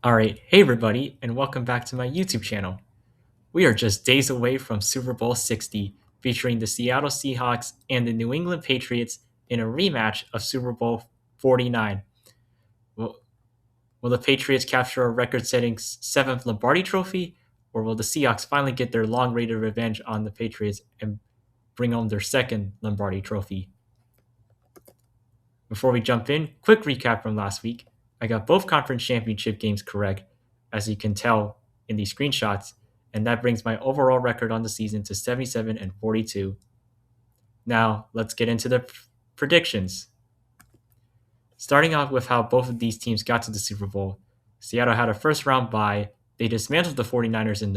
Alright, hey everybody, and welcome back to my YouTube channel. We are just days away from Super Bowl 60, featuring the Seattle Seahawks and the New England Patriots in a rematch of Super Bowl 49. Will, will the Patriots capture a record setting 7th Lombardi trophy, or will the Seahawks finally get their long awaited revenge on the Patriots and bring home their 2nd Lombardi trophy? Before we jump in, quick recap from last week. I got both conference championship games correct, as you can tell in these screenshots, and that brings my overall record on the season to 77-42. Now, let's get into the predictions. Starting off with how both of these teams got to the Super Bowl, Seattle had a first round bye. They dismantled the 49ers in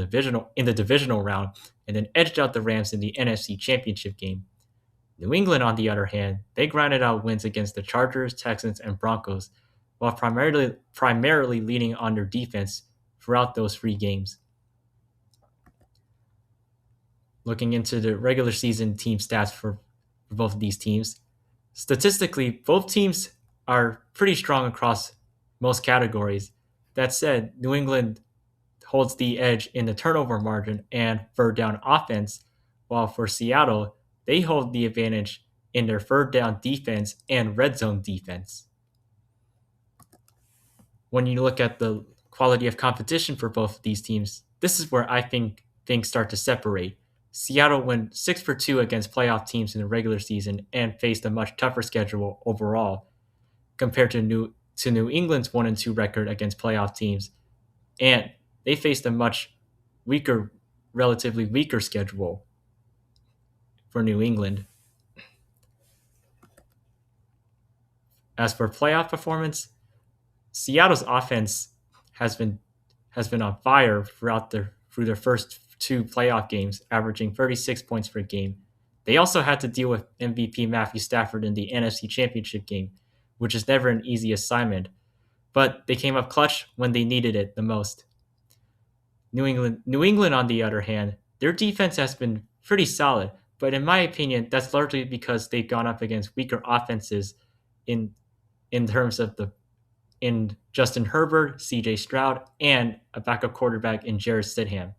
the divisional round and then edged out the Rams in the NFC Championship game. New England, on the other hand, they grinded out wins against the Chargers, Texans, and Broncos, while primarily leaning on their defense throughout those 3 games. Looking into the regular season team stats for both of these teams, statistically, both teams are pretty strong across most categories. That said, New England holds the edge in the turnover margin and third down offense, while for Seattle, they hold the advantage in their third down defense and red zone defense. When you look at the quality of competition for both of these teams, this is where I think things start to separate. Seattle went 6-2 against playoff teams in the regular season and faced a much tougher schedule overall compared to New England's 1-2 record against playoff teams, and they faced a much relatively weaker schedule for New England. As for playoff performance, Seattle's offense has been on fire through their first 2 playoff games, averaging 36 points per game. They also had to deal with MVP Matthew Stafford in the NFC Championship game, which is never an easy assignment, but they came up clutch when they needed it the most. New England, on the other hand, their defense has been pretty solid, but in my opinion, that's largely because they've gone up against weaker offenses in terms of in Justin Herbert, CJ Stroud, and a backup quarterback in Jarrett Stidham.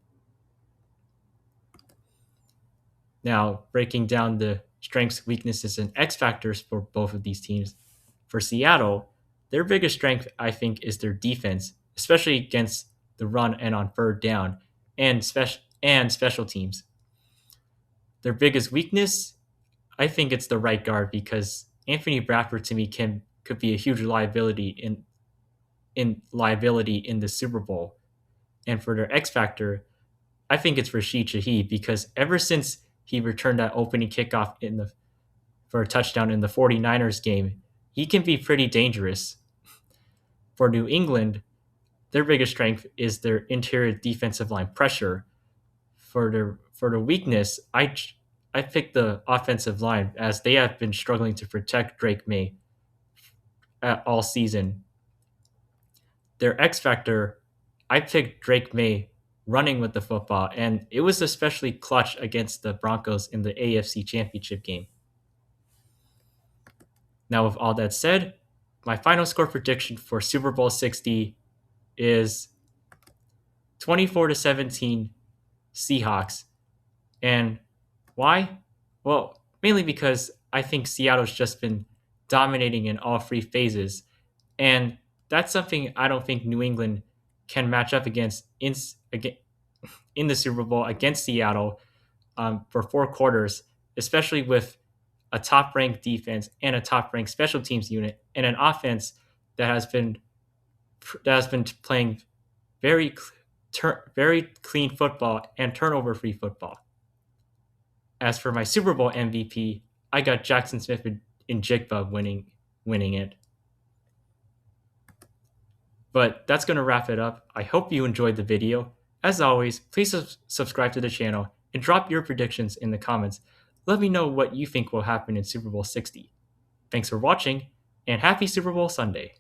Now, breaking down the strengths, weaknesses, and X factors for both of these teams. For Seattle, their biggest strength, I think, is their defense, especially against the run and on third down, and special teams. Their biggest weakness, I think it's the right guard, because Anthony Bradford to me could be a huge liability in the Super Bowl. And for their X factor, I think it's Rashid Shaheed, because ever since he returned that opening kickoff for a touchdown in the 49ers game, he can be pretty dangerous. For New England, their biggest strength is their interior defensive line pressure. For their weakness, I picked the offensive line, as they have been struggling to protect Drake May all season. Their X factor, I picked Drake May running with the football, and it was especially clutch against the Broncos in the AFC Championship game. Now, with all that said, my final score prediction for Super Bowl 60 is 24-17 Seahawks. And why? Well, mainly because I think Seattle's just been dominating in all 3 phases, and that's something I don't think New England can match up against in the Super Bowl against Seattle for 4 quarters, especially with a top-ranked defense and a top-ranked special teams unit and an offense that has been playing very clean football and turnover-free football. As for my Super Bowl MVP, I got Jackson Smith and Jigba winning it. But that's going to wrap it up. I hope you enjoyed the video. As always, please subscribe to the channel and drop your predictions in the comments. Let me know what you think will happen in Super Bowl 60. Thanks for watching, and happy Super Bowl Sunday.